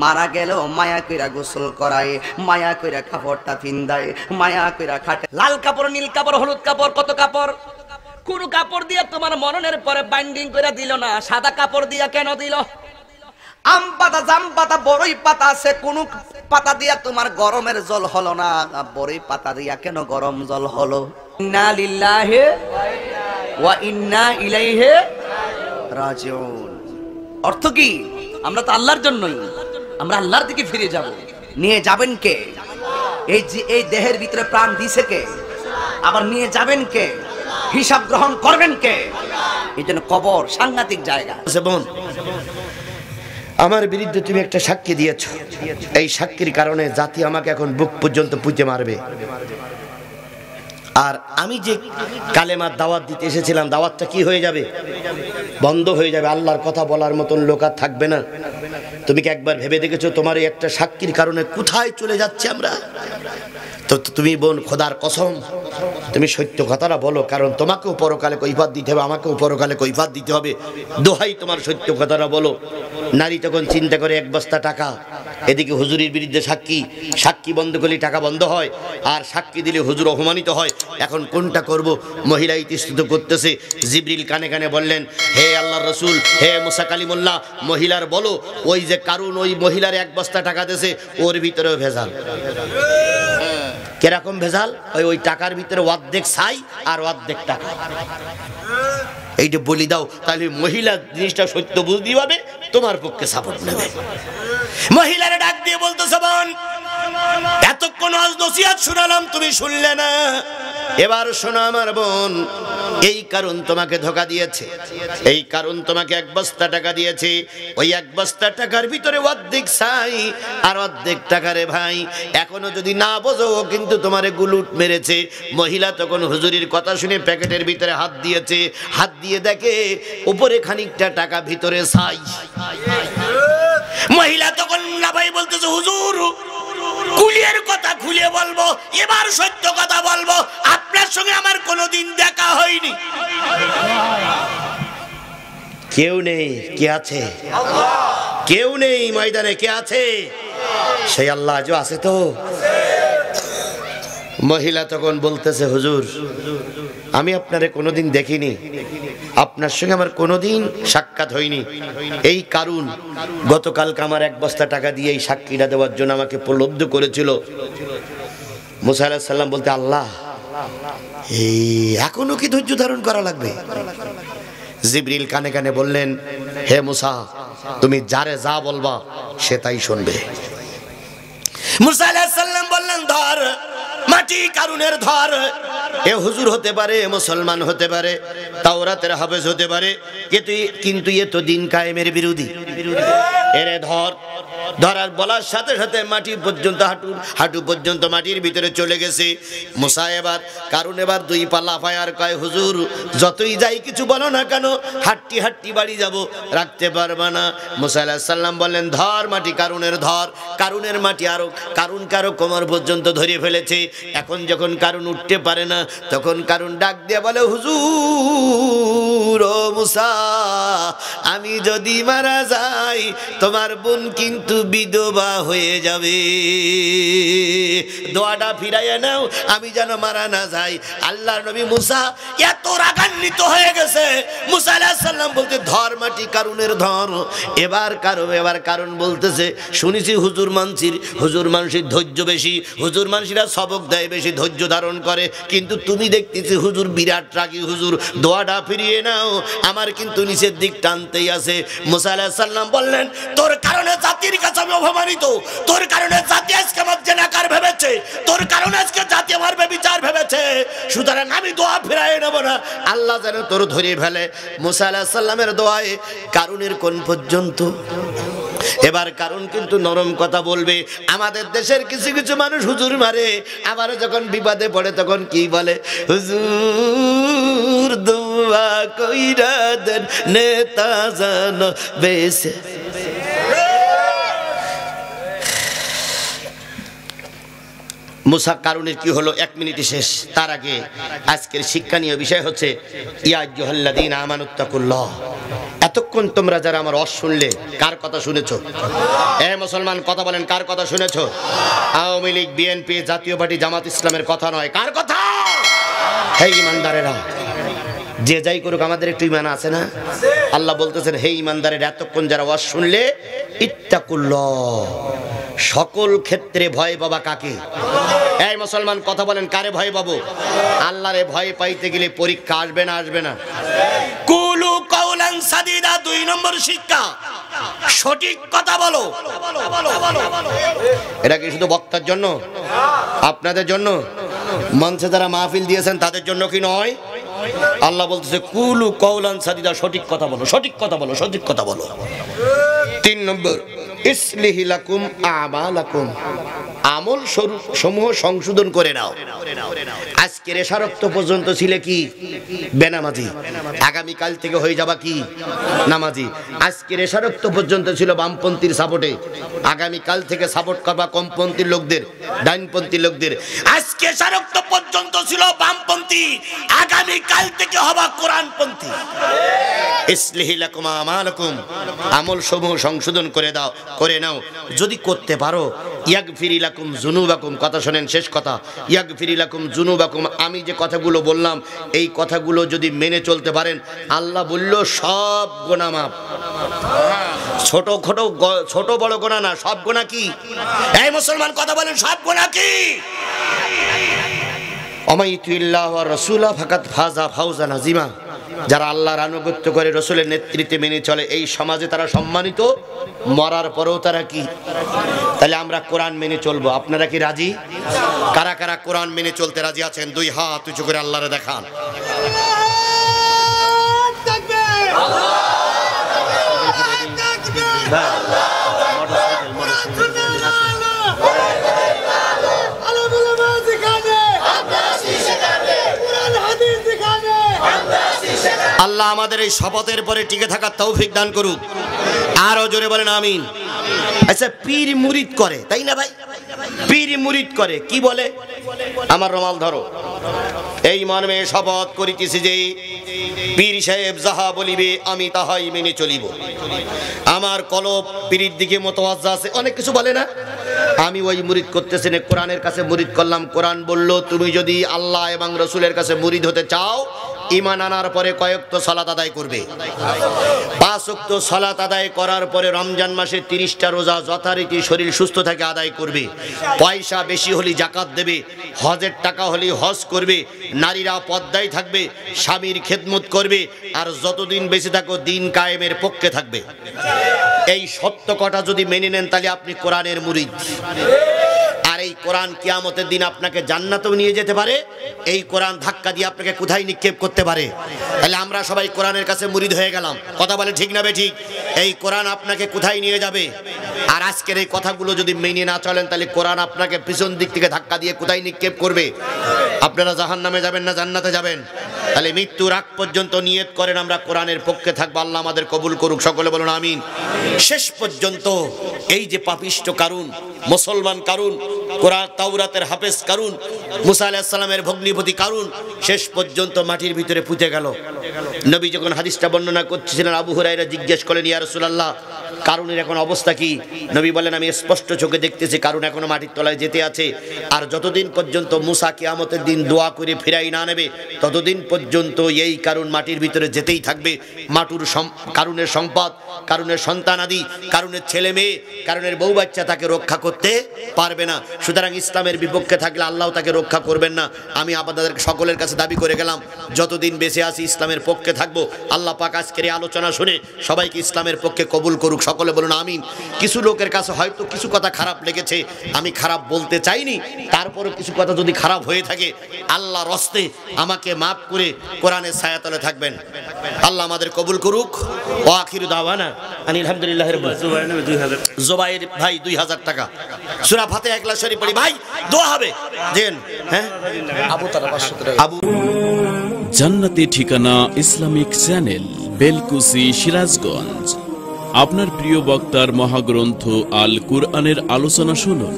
মারা গেলেও মায়া কইরা গোসল করায়, মায়া কইরা কাপড়টা পিন্দায়, মায়া কইরা খাটে। লাল কাপড়, নীল কাপড়, হলুদ কাপড়, কত কাপড়। কোন কাপড় দিয়া তোমার মননের পরে বাইন্ডিং করে দিল না, সাদা কাপড় দিয়া কেন দিল? আম পাতা, জাম পাতা, বড়ই পাতা আছে, কোন পাতা দিয়া তোমার গরমের জল হলো না, বড়ই পাতা দিয়া কেন গরম জল হলো? ইন্না লিল্লাহি ওয়া ইন্না ইলাইহি রাজিউন। অর্থ কি? আমরা তো আল্লাহর জন্যই, আমরা আল্লাহর দিকে ফিরে যাব। নিয়ে যাবেন কে? এই দেহের ভিতরে প্রাণ দিছে কে? আবার নিয়ে যাবেন কে? হিসাব গ্রহণ করবেন কে? এই জন্য কবর সাংঘাতিক জায়গা। বোন, আমার বিরুদ্ধে তুমি একটা সাক্ষী দিয়েছ, এই সাক্ষীর কারণে জাতি আমাকে এখন বুক পর্যন্ত পুঁতে মারবে। আর আমি যে কালেমার দাওয়াত দিতে এসেছিলাম, দাওয়াতটা কি হয়ে যাবে? বন্ধ হয়ে যাবে। আল্লাহর কথা বলার মতন লোক আর থাকবে না। তুমি কি একবার ভেবে দেখেছো তোমার এই একটা সাক্ষীর কারণে কোথায় চলে যাচ্ছে আমরা? তো তুমি বোন, খোদার কসম তুমি সত্য কথাটা বলো, কারণ তোমাকেও পরকালে কৈফিয়ত দিতে হবে, আমাকেও পরকালে কৈফিয়ত দিতে হবে। দোহাই তোমার সত্য কথাটা বলো। নারী তখন চিন্তা করে এক বস্তা টাকা, এদিকে হুজুরের বিরুদ্ধে সাক্ষী, সাক্ষী বন্ধ করলে টাকা বন্ধ হয়, আর সাক্ষী দিলে হুজুর অপমানিত হয়। এখন কোনটা করব? মহিলা ইতস্তত করতেছে। জিবরিল কানে কানে বললেন, হে আল্লাহর রাসূল, হে মুসা কালিমুল্লাহ, মহিলার বলো ওই যে কারণ ওই মহিলার এক বস্তা টাকা দিয়েছে, ওর ভিতরেও ভেজাল। কিরকম ভেজাল? ওই টাকার ভিতরে অর্ধেক ছাই আর অর্ধেক টাকা। এইটা বলি দাও, তাহলে মহিলা জিনিসটা সত্য বুঝতে পারবে, তোমার পক্ষে সাপোর্ট নেবে। মহিলারা ডাক দিয়ে বলতেছে, বোন এতক্ষণ আজ নসিহত শুনালাম, তুমি শুনলে না, এবার শোনো আমার বোন, এই কারণ তোমাকে ধোঁকা দিয়েছে, এই কারণ তোমাকে এক বস্তা টাকা দিয়েছে, ওই এক বস্তা টাকার ভিতরে অর্ধেক ছাই আর অর্ধেক টাকা রে ভাই। এখনো যদি না বোঝো, কিন্তু তোমারে গুলুট মেরেছে। মহিলা তখন হুজুরির কথা শুনে প্যাকেটের ভিতরে হাত দিয়েছে, হাত দিয়ে দেখে উপরে খানিকটা টাকা, ভিতরে ছাই। মহিলা তখন না ভাই বলতেছে, হুজুর কুলিয়ের কথা খুলে বলবো, এবার সত্য কথা বলবো, আপনার সঙ্গে আমার কোনোদিন দেখা হয়নি। কেউ নেই, কে আছে? কেউ নেই ময়দানে, কে আছে? সেই আল্লাহ আজও আছে তো। মহিলা তখন বলতেছে, হুজুর আমি আপনারে কোনোদিন দেখিনি, আপনার সঙ্গে আমার কোনোদিন সাক্ষাৎ হয়নি, এই কারণ গতকালকে আমার এক বস্তা টাকা দিয়ে এই সাক্ষীটা দেওয়ার জন্য আমাকে প্রলুব্ধ করেছিল। মুসা আলাইহিস সালাম বলতে, আল্লাহ এই এখনো কি ধৈর্য ধারণ করা লাগবে? জিবরিল কানে কানে বললেন, হে মুসা, তুমি যারে যা বলবা সে তাই শুনবে। মুসা আলাইহিস সালাম বললেন, ধর মাটি কারুনের ধর। এ হুজুর হতে পারে, মুসলমান হতে পারে, তাওরাতের হাফেজ হতে পারে, কিন্তু এ তো দিন কায়েমের বিরোধী। এরে ধর। ধরার বলার সাথে সাথে মাটি পর্যন্ত, হাঁটু পর্যন্ত মাটির ভিতরে চলে গেছে। মুসা এবার এবার দুই পাল্লা ফায়ার কয়, হুজুর যতই যাই কিছু বলো না কেন, হাঁটটি হাঁটটি বাড়ি যাব, রাখতে পারবা না। মুসা আলাইহিস সালাম বললেন, ধর মাটি কারুনের ধর। কারুনের মাটি আরো কারো কোমর পর্যন্ত ধরে ফেলেছে। এখন যখন কারুন উঠতে পারে না, তখন কারুন ডাক দিয়ে বলে, হুজুর ও মুসা, আমি যদি মারা যাই তোমার বোন কিন্তু বিধবা হয়ে যাবে, দোয়াটা ফিরাইয়া নাও, আমি যেন মারা না যাই। আল্লাহর নবী মুসা এত রাগান্বিত হয়ে গেছে। মুসা আলাইহিস সালাম বলতে, ধর মাটি কারুনের ধর। এবার কারণ বলতেছে, শুনেছি হুজুর মানুষের ধৈর্য বেশি, হুজুর মানুষেরা সবক দেয় বেশি, ধৈর্য ধারণ করে, কিন্তু তুমি দেখতেছি হুজুর বিরাট রাগী, হুজুর দোয়াটা ফিরিয়ে নাও, আমার কিন্তু নিচের দিক টানতেই আছে। মুসা আলাইহিস সালাম বললেন, তোর কারণে জাতির কাছে আমি অপমানিত, তোর কারণে জাতি আজকে আমার জেনাকার ভেবেছে, তোর কারণে আজকে জাতি আমার বিচার ভেবেছে, সুতরাং আমি দোয়া ফিরাই নেব না, আল্লাহ যেন তোর ধরে ফেলে। মুসা আলাইহিস সালামের দোয়ায় কারুনের কোন পর্যন্ত। এবার কারণ কিন্তু নরম কথা বলবে। আমাদের দেশের কিছু কিছু মানুষ হুজুর মারে, আবার যখন বিপদে পড়ে তখন কি বলে, হুজুর দোয়া কইরা দেন নেতা যেন বেঁচে। মুসা কারুনের কি হলো, 1 মিনিটে শেষ। তার আগে আজকের শিক্ষণীয় বিষয় হচ্ছে, ইয়া আইয়ুহাল্লাযীনা আমানুত্তাকুল্লাহ। এত এতক্ষণ তোমরা যারা আমার ওয়াজ শুনলে কার কথা শুনেছো? এ মুসলমান কথা বলেন, কার কথা শুনেছো? আওয়ামী লীগ, বিএনপি, জাতীয় পার্টি, জামাত ইসলামের কথা নয়, কার কথা? হে ইমানদারেরা, যে যাই করুক আমাদের একটু ইমান আছে না? আল্লাহ বলতেছেন, হে ইমানদারেরা, এতক্ষণ যারা ওয়াজ শুনলে ইত্তাকুল্লাহ, সকল ক্ষেত্রে ভয় পাবা কাকে? এই মুসলমান কথা বলেন, কারে ভয় পাবো? আল্লাহরে ভয় পাইতে গেলে পরীক্ষা আসবে না? আসবে না? কুলু কাউলান সাদিদা, 2 নম্বর শিক্ষা, সঠিক কথা বলো। এটা কি শুধু বক্তার জন্য, আপনাদের জন্য? মঞ্চে যারা মাহফিল দিয়েছেন তাদের জন্য কি নয়? আল্লাহ বলতেছে কুলু কাউলান সাদিদা, সঠিক কথা বলো, সঠিক কথা বলো, সঠিক কথা বলো। 3 নম্বর, ইসলিহি লাকুম আমালাকুম, আমল সমূহ সংশোধন করে নাও। আজকের এশারক্ত পর্যন্ত ছিলে কি? বেনামাজি। আগামীকাল থেকে হয়ে যাবা কি? নামাজি। আজকের এশারক্ত পর্যন্ত ছিল বামপন্থীর সাপোর্টে, আগামীকাল থেকে সাপোর্ট করবা কমপন্থীর লোকদের, ডাইনপন্থী লোকদের। আজকে এশারক্ত পর্যন্ত ছিল বামপন্থী, আগামীকাল থেকে হবা কোরআনপন্থী। ইসলিহি লাকুম আমালাকুম, আমল সমূহ সংশোধন করে দাও, করে নাও। যদি করতে পারো, ইয়াগফিরি লাকুম যুনুবাকুম, কথা শোনেন, শেষ কথা, ইয়াগফিরি লাকুম যুনুবাকুম, আমি যে কথাগুলো বললাম এই কথাগুলো যদি মেনে চলতে পারেন, আল্লাহ বলল সব গুনাহ মাফ। ছোট বড় গুনাহ না, সব গুনাহ কি? এই মুসলমান কথা বলেন, সব গুনাহ কি? আমাইতুল্লাহ ওয়া রাসূলা ফাকাত ফাজা ফাওজান আযীমা, যারা আল্লাহর আনুগত্য করে, রাসূলের নেতৃত্বে মেনে চলে, এই সমাজে তারা সম্মানিত, মরার পরেও তারা কি? তাহলে আমরা কোরআন মেনে চলবো। আপনারা কি রাজি? কারা কারা কোরআন মেনে চলতে রাজি আছেন? 2 হাত উঁচু করে আল্লাহরে দেখান। আল্লাহ আমাদের এই শপথের পরে টিকে থাকার তৌফিক দান করুক। আরো জোরে বলেন আমিন। আচ্ছা, পীর মুরিদ করে, তাই না ভাই? পীর মুরিদ করে, কি বলে? আমার রুমাল ধরো। এই মর্মে শপথ করিতেছি যে পীর সাহেব যাহা বলিবে আমি তাহাই মেনে চলিব। আমার কলব পীরের দিকে মতওয়াজ্জা আছে, অনেক কিছু বলে না। আমি ওই মুরিদ করতেছি না, কোরআনের কাছে মুরিদ করলাম। কোরআন বলল, তুমি যদি আল্লাহ এবং রাসূলের কাছে মুরিদ হতে চাও, ঈমান আনার পরে কয়েকত সালাত আদায় করবে। 5 ওয়াক্ত সালাত আদায় করার পরে রমজান মাসে 30টা রোজা যথারীতি শরীর সুস্থ থাকে আদায় করবে। পয়সা বেশি হলে যাকাত দেবে, হজের টাকা হলে হজ করবে, নারীরা পর্দায় থাকবে, স্বামীর খেদমত করবে, আর যতদিন বেঁচে থাকো দিন কায়েমের পক্ষে থাকবে। এই সত্য কথা যদি মেনে নেন, তাহলে আপনি কোরআনের মুরিদ। আর এই কোরআন কিয়ামতের দিন আপনাকে জান্নাতেও নিয়ে যেতে পারে, এই কোরআন ধাক্কা দিয়ে আপনাকে কোথায় নিক্ষেপ করতে পারে। তাহলে আমরা সবাই কোরআনের কাছে মুরিদ হয়ে গেলাম, কথা বলে ঠিক না বেঠিক? এই কোরআন আপনাকে কোথায় নিয়ে যাবে? আর আজকের এই কথাগুলো যদি মেনে না চলেন, তাহলে কোরআন আপনাকে পিছন দিক থেকে ধাক্কা দিয়ে কোথায় নিক্ষেপ করবে? আপনারা জাহান্নামে যাবেন না জান্নাতে যাবেন? তাহলে মৃত্যুর আগ পর্যন্ত নিয়ত করেন আমরা কোরআনের পক্ষে থাকবো। আল্লাহ আমাদের কবুল করুক, সকলে বলুন আমিন। শেষ পর্যন্ত এই যে পাপিষ্ট কারুন, মুসলমান কারুন, কোরআন তাওরাতের হাফেজ কারুন, মুসা আলাইহিস সালামের ভগ্নিপতি কারুন, শেষ পর্যন্ত মাটির ভিতরে পুঁতে গেল। নবী যখন হাদিসটা বর্ণনা করছিলেন, আবু হুরায়রা জিজ্ঞেস করলেন, ইয়া রাসূলুল্লাহ, কারুনের এখন অবস্থা কি? নবী বলেন, আমি স্পষ্ট চোখে দেখতেছি কারুন এখনো মাটির তলায় যেতে আছে। আর যতদিন পর্যন্ত মুসা কিয়ামতের দিন দোয়া করে ফিরাই না নেবে, ততদিন পর্যন্ত এই কারুন মাটির ভিতরে যেতেই থাকবে। কারুনের সম্পদ, কারুনের সন্তান আদি, কারুনের ছেলে মেয়ে, কারুনের বউ বাচ্চা তাকে রক্ষা করতে পারবে না। সুতরাং ইসলামের বিপক্ষে থাকলে আল্লাহ তাকে রক্ষা করবেন না। আমি আপনাদের সকলের কাছে দাবি করে গেলাম, যতদিন বেঁচে আছি ইসলামের পক্ষে থাকবো। আল্লাহ পাক আজকের এই আলোচনা শুনে সবাইকে ইসলামের পক্ষে কবুল করুক, সকলে বলুন আমিন। কিছু লোকের কাছে হয়তো কিছু কথা খারাপ লেগেছে, আমি খারাপ বলতে চাইনি, তারপরও কিছু কথা যদি খারাপ হয়ে থাকে, আল্লাহর হস্তে আমাকে মাফ করে কোরআনের ছায়াতলে থাকবেন। আল্লাহ আমাদের কবুল করুক। ওয়া আখিরু দাওয়ানা আলহামদুলিল্লাহি রাব্বিল আলামিন। জুবাইর ভাই 2000 টাকা, সূরা ফাতিহা ইখলাস শরীফ পড়ি ভাই, দোয়া হবে দেন। হ্যাঁ, আবু তারা 500 টাকা। আবু জান্নাতি ঠিকানা ইসলামিক চ্যানেল, বেলকুসি, সিরাজগঞ্জ। আপনার প্রিয় বক্তার মহাগ্রন্থ আল কুরআনের আলোচনা শুনুন।